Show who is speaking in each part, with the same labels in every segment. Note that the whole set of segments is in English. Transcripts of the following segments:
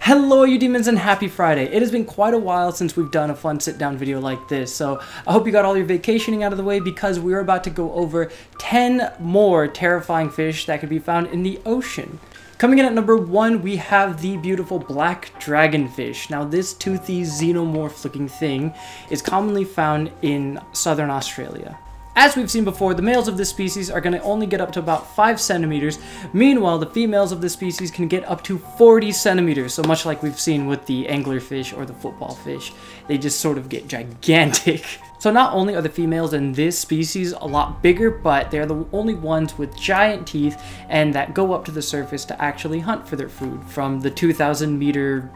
Speaker 1: Hello you demons and happy Friday. It has been quite a while since we've done a fun sit down video like this, so I hope you got all your vacationing out of the way because we're about to go over 10 more terrifying fish that could be found in the ocean. Coming in at number 1, we have the beautiful black dragonfish. Now this toothy xenomorph looking thing is commonly found in southern Australia. As we've seen before, the males of this species are going to only get up to about 5 centimeters. Meanwhile, the females of this species can get up to 40 centimeters. So much like we've seen with the anglerfish or the football fish, they just sort of get gigantic. So not only are the females in this species a lot bigger, but they're the only ones with giant teeth and that go up to the surface to actually hunt for their food from the 2,000-meter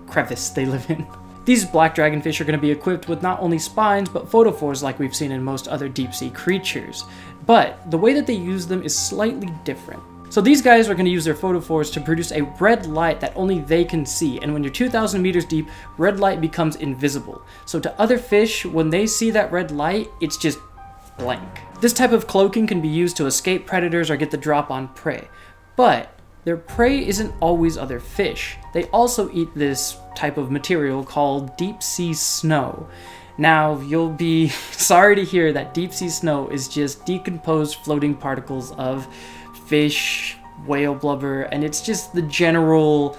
Speaker 1: crevice they live in. These black dragonfish are going to be equipped with not only spines, but photophores like we've seen in most other deep-sea creatures. But the way that they use them is slightly different. So these guys are going to use their photophores to produce a red light that only they can see, and when you're 2,000 meters deep, red light becomes invisible. So to other fish, when they see that red light, it's just blank. This type of cloaking can be used to escape predators or get the drop on prey. But their prey isn't always other fish. They also eat this type of material called deep sea snow. Now, you'll be sorry to hear that deep sea snow is just decomposed floating particles of fish, whale blubber, and it's just the general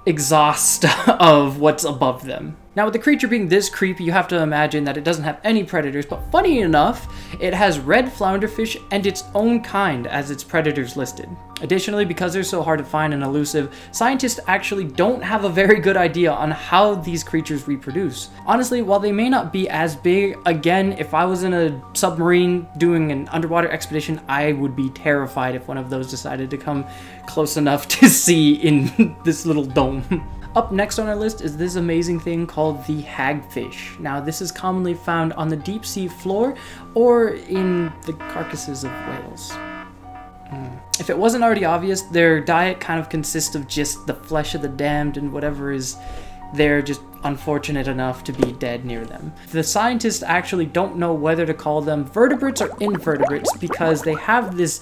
Speaker 1: exhaust of what's above them. Now, with the creature being this creepy, you have to imagine that it doesn't have any predators, but funny enough, it has red flounderfish and its own kind as its predators listed. Additionally, because they're so hard to find and elusive, scientists actually don't have a very good idea on how these creatures reproduce. Honestly, while they may not be as big, again, if I was in a submarine doing an underwater expedition, I would be terrified if one of those decided to come close enough to see in this little dome. Up next on our list is this amazing thing called the hagfish. Now, this is commonly found on the deep sea floor or in the carcasses of whales. If it wasn't already obvious, their diet kind of consists of just the flesh of the damned and whatever is there just unfortunate enough to be dead near them. The scientists actually don't know whether to call them vertebrates or invertebrates because they have this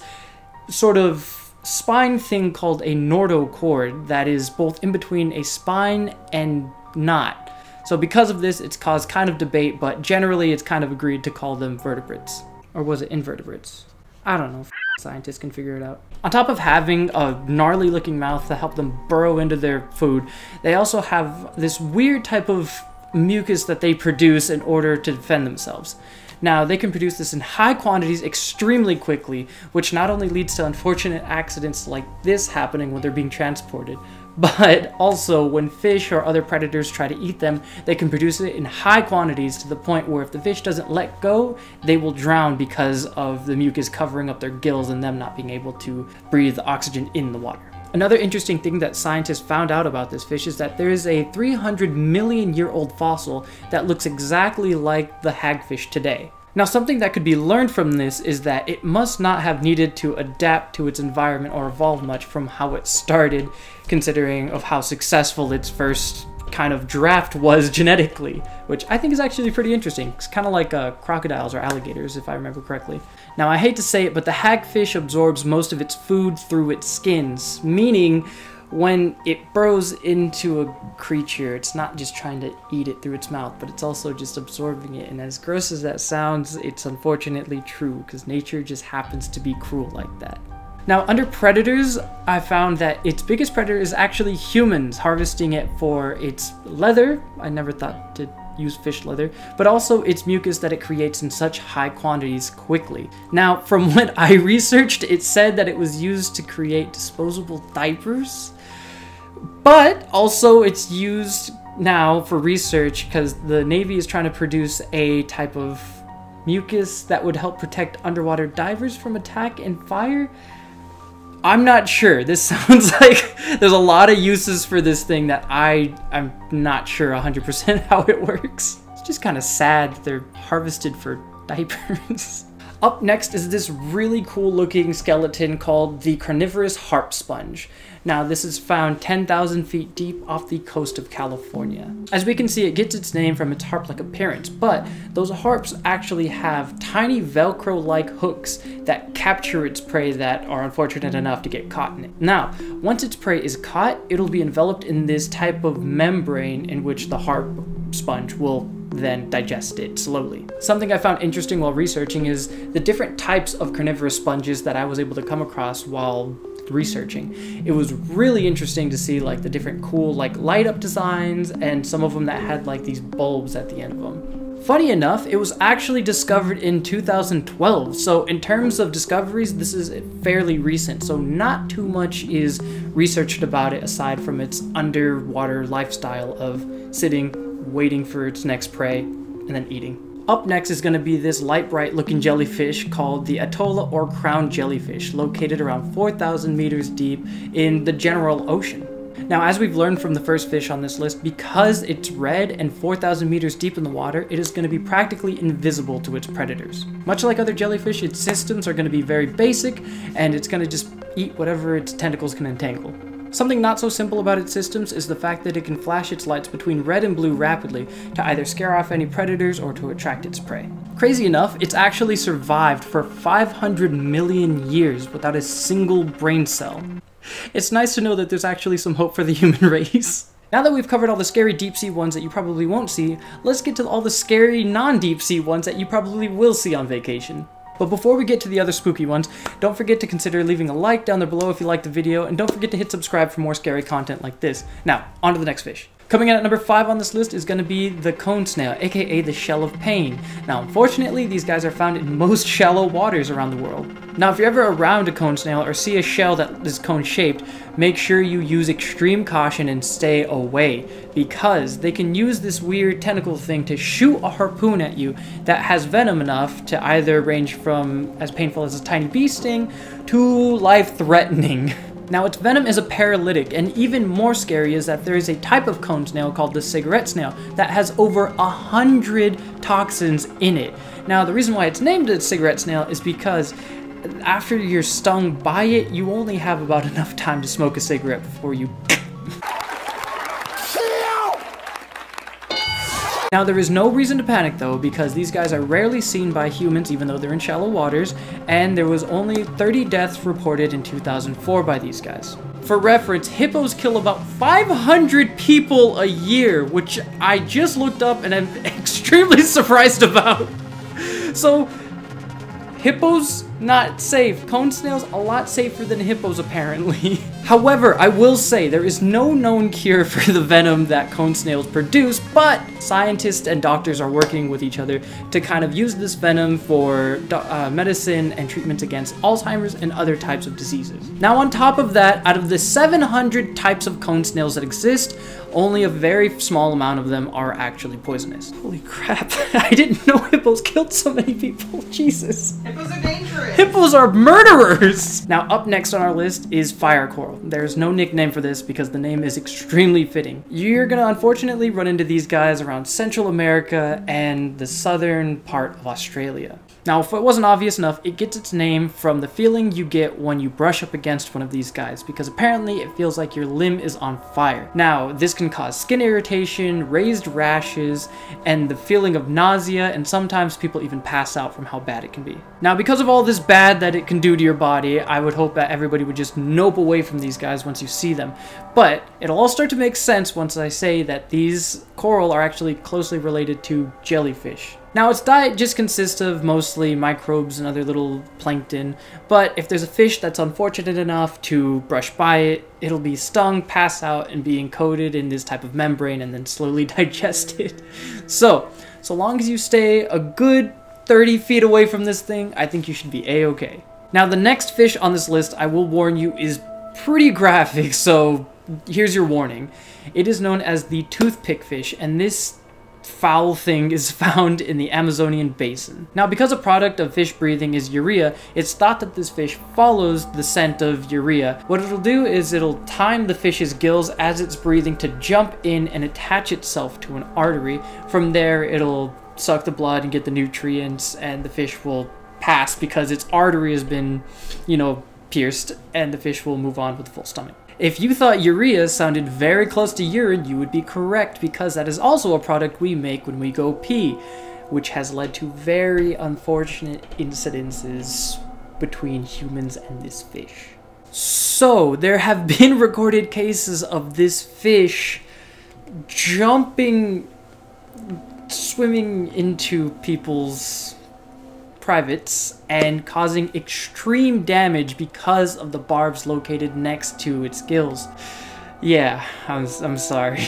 Speaker 1: sort of spine thing called a notochord that is both in between a spine and not. So because of this, it's caused kind of debate, but generally it's kind of agreed to call them vertebrates. Or was it invertebrates? I don't know. Scientists can figure it out. On top of having a gnarly looking mouth to help them burrow into their food, they also have this weird type of mucus that they produce in order to defend themselves. Now, they can produce this in high quantities extremely quickly, which not only leads to unfortunate accidents like this happening when they're being transported, but also when fish or other predators try to eat them, they can produce it in high quantities to the point where if the fish doesn't let go, they will drown because of the mucus covering up their gills and them not being able to breathe the oxygen in the water. Another interesting thing that scientists found out about this fish is that there is a 300-million-year-old fossil that looks exactly like the hagfish today. Now, something that could be learned from this is that it must not have needed to adapt to its environment or evolve much from how it started, considering of how successful its first kind of draft was genetically, which I think is actually pretty interesting. It's kind of like crocodiles or alligators, if I remember correctly. Now, I hate to say it, but the hagfish absorbs most of its food through its skins, meaning when it burrows into a creature, it's not just trying to eat it through its mouth, but it's also just absorbing it. And as gross as that sounds, it's unfortunately true, because nature just happens to be cruel like that. Now, under predators, I found that its biggest predator is actually humans, harvesting it for its leather. I never thought to use fish leather, but also its mucus that it creates in such high quantities quickly. Now, from what I researched, it said that it was used to create disposable diapers, but also it's used now for research because the Navy is trying to produce a type of mucus that would help protect underwater divers from attack and fire. I'm not sure. This sounds like there's a lot of uses for this thing that I'm not sure 100% how it works. It's just kind of sad that they're harvested for diapers. Up next is this really cool looking skeleton called the carnivorous harp sponge. Now this is found 10,000 feet deep off the coast of California. As we can see, it gets its name from its harp-like appearance, but those harps actually have tiny Velcro-like hooks that capture its prey that are unfortunate enough to get caught in it. Now, once its prey is caught, it'll be enveloped in this type of membrane in which the harp sponge will then digest it slowly. Something I found interesting while researching is the different types of carnivorous sponges that I was able to come across while researching. It was really interesting to see like the different cool like light up designs and some of them that had like these bulbs at the end of them. Funny enough, it was actually discovered in 2012, so in terms of discoveries, this is fairly recent, so not too much is researched about it aside from its underwater lifestyle of sitting, waiting for its next prey, and then eating. Up next is going to be this light bright looking jellyfish called the ATOLLA or crown jellyfish, located around 4,000 meters deep in the general ocean. Now, as we've learned from the first fish on this list, because it's red and 4,000 meters deep in the water, it is going to be practically invisible to its predators. Much like other jellyfish, its systems are going to be very basic, and it's going to just eat whatever its tentacles can entangle. Something not so simple about its systems is the fact that it can flash its lights between red and blue rapidly to either scare off any predators or to attract its prey. Crazy enough, it's actually survived for 500 million years without a single brain cell. It's nice to know that there's actually some hope for the human race. Now that we've covered all the scary deep sea ones that you probably won't see, let's get to all the scary non-deep sea ones that you probably will see on vacation. But before we get to the other spooky ones, don't forget to consider leaving a like down there below if you liked the video, and don't forget to hit subscribe for more scary content like this. Now, on to the next fish. Coming in at number 5 on this list is going to be the cone snail, aka the shell of pain. Now, unfortunately, these guys are found in most shallow waters around the world. Now, if you're ever around a cone snail or see a shell that is cone-shaped, make sure you use extreme caution and stay away, because they can use this weird tentacle thing to shoot a harpoon at you that has venom enough to either range from as painful as a tiny bee sting to life-threatening. Now, its venom is a paralytic, and even more scary is that there is a type of cone snail called the cigarette snail that has over 100 toxins in it. Now, the reason why it's named a cigarette snail is because after you're stung by it, you only have about enough time to smoke a cigarette before you... Now, there is no reason to panic though, because these guys are rarely seen by humans even though they're in shallow waters, and there was only 30 deaths reported in 2004 by these guys. For reference, hippos kill about 500 people a year, which I just looked up and I'm extremely surprised about. So, hippos, not safe. Cone snails, a lot safer than hippos apparently. However, I will say there is no known cure for the venom that cone snails produce, but scientists and doctors are working with each other to kind of use this venom for medicine and treatments against Alzheimer's and other types of diseases. Now, on top of that, out of the 700 types of cone snails that exist, only a very small amount of them are actually poisonous. Holy crap, I didn't know hippos killed so many people, Jesus.
Speaker 2: Hippos are dangerous.
Speaker 1: Hippos are murderers! Now, up next on our list is fire coral. There's no nickname for this because the name is extremely fitting. You're gonna unfortunately run into these guys around Central America and the southern part of Australia. Now, if it wasn't obvious enough, it gets its name from the feeling you get when you brush up against one of these guys, because apparently it feels like your limb is on fire. Now, this can cause skin irritation, raised rashes, and the feeling of nausea, and sometimes people even pass out from how bad it can be. Now, because of all this bad that it can do to your body, I would hope that everybody would just nope away from these guys once you see them. But it'll all start to make sense once I say that these coral are actually closely related to jellyfish. Now, its diet just consists of mostly microbes and other little plankton, but if there's a fish that's unfortunate enough to brush by it, it'll be stung, pass out, and be encoded in this type of membrane and then slowly digested. So long as you stay a good 30 feet away from this thing, I think you should be a-okay. Now, the next fish on this list, I will warn you, is pretty graphic, so here's your warning. It is known as the toothpick fish, and this foul thing is found in the Amazonian basin. Now, because a product of fish breathing is urea, it's thought that this fish follows the scent of urea. What it'll do is it'll time the fish's gills as it's breathing to jump in and attach itself to an artery. From there, it'll suck the blood and get the nutrients, and the fish will pass because its artery has been, you know, pierced, and the fish will move on with a full stomach. If you thought urea sounded very close to urine, you would be correct, because that is also a product we make when we go pee, which has led to very unfortunate incidences between humans and this fish. So, there have been recorded cases of this fish swimming into people's privates and causing extreme damage because of the barbs located next to its gills. Yeah, I'm sorry.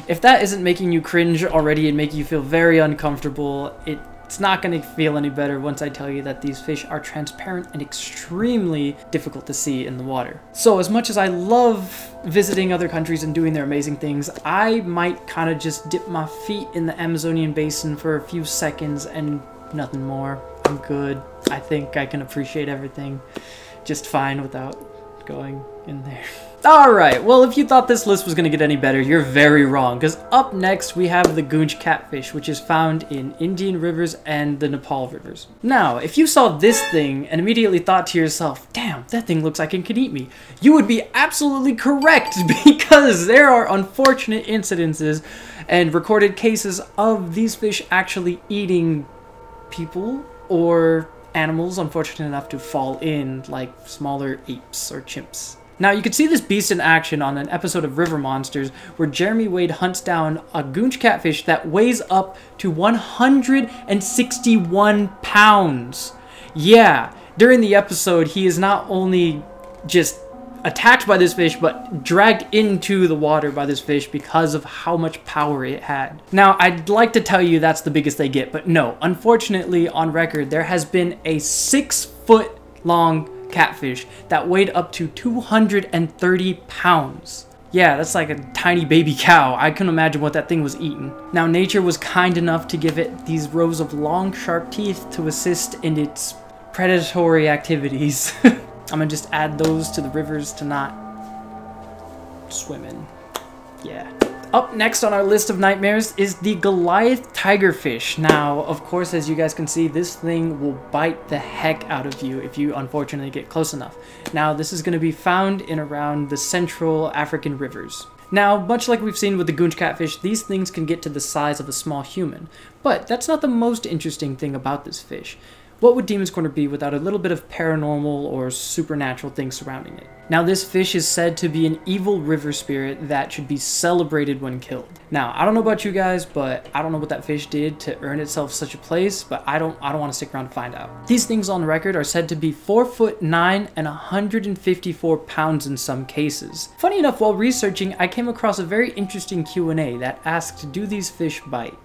Speaker 1: If that isn't making you cringe already and making you feel very uncomfortable, it's not going to feel any better once I tell you that these fish are transparent and extremely difficult to see in the water. So as much as I love visiting other countries and doing their amazing things, I might kind of just dip my feet in the Amazonian basin for a few seconds and nothing more. I'm good. I think I can appreciate everything just fine without going in there. Alright, well, if you thought this list was going to get any better, you're very wrong, because up next we have the Goonch Catfish, which is found in Indian rivers and the Nepal rivers. Now, if you saw this thing and immediately thought to yourself, damn, that thing looks like it could eat me, you would be absolutely correct, because there are unfortunate incidences and recorded cases of these fish actually eating people or animals unfortunate enough to fall in, like smaller apes or chimps. Now, you can see this beast in action on an episode of River Monsters where Jeremy Wade hunts down a Goonch catfish that weighs up to 161 pounds. Yeah, during the episode, he is not only just attacked by this fish, but dragged into the water by this fish because of how much power it had. Now, I'd like to tell you that's the biggest they get, but no. Unfortunately, on record, there has been a 6-foot-long catfish that weighed up to 230 pounds. Yeah, that's like a tiny baby cow. I couldn't imagine what that thing was eating. Now, nature was kind enough to give it these rows of long, sharp teeth to assist in its predatory activities. I'm gonna just add those to the rivers to not swim in. Yeah. Up next on our list of nightmares is the Goliath Tigerfish. Now, of course, as you guys can see, this thing will bite the heck out of you if you unfortunately get close enough. Now, this is going to be found in around the central African rivers. Now, much like we've seen with the Goonch Catfish, these things can get to the size of a small human. But that's not the most interesting thing about this fish. What would Demon's Corner be without a little bit of paranormal or supernatural things surrounding it? Now, this fish is said to be an evil river spirit that should be celebrated when killed. Now, I don't know about you guys, but I don't know what that fish did to earn itself such a place, but I don't want to stick around to find out. These things on record are said to be 4'9" and 154 pounds in some cases. Funny enough, while researching, I came across a very interesting Q&A that asked, do these fish bite?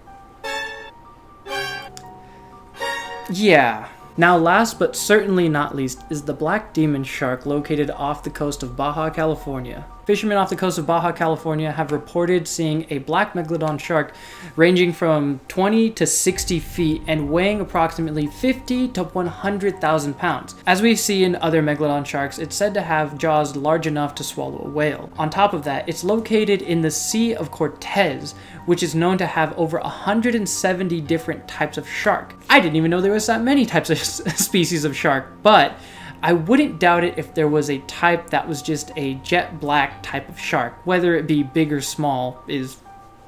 Speaker 1: Yeah. Now, last but certainly not least is the black demon shark located off the coast of Baja California. Fishermen off the coast of Baja California have reported seeing a black megalodon shark ranging from 20 to 60 feet and weighing approximately 50 to 100,000 pounds. As we see in other megalodon sharks, it's said to have jaws large enough to swallow a whale. On top of that, it's located in the Sea of Cortez, which is known to have over 170 different types of shark. I didn't even know there was that many types of species of shark, but I wouldn't doubt it if there was a type that was just a jet black type of shark. Whether it be big or small is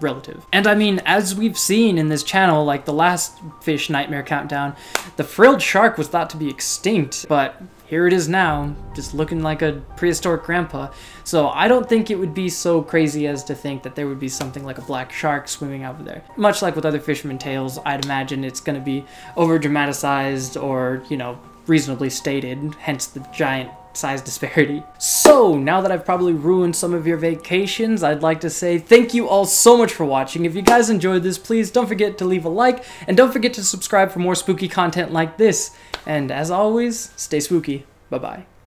Speaker 1: relative. And I mean, as we've seen in this channel, like the last fish nightmare countdown, the frilled shark was thought to be extinct, but here it is now, just looking like a prehistoric grandpa. So I don't think it would be so crazy as to think that there would be something like a black shark swimming over there. Much like with other fisherman tales, I'd imagine it's going to be over dramatized or, you know, reasonably stated, hence the giant size disparity. So, now that I've probably ruined some of your vacations, I'd like to say thank you all so much for watching. If you guys enjoyed this, please don't forget to leave a like, and don't forget to subscribe for more spooky content like this. And as always, stay spooky. Bye-bye.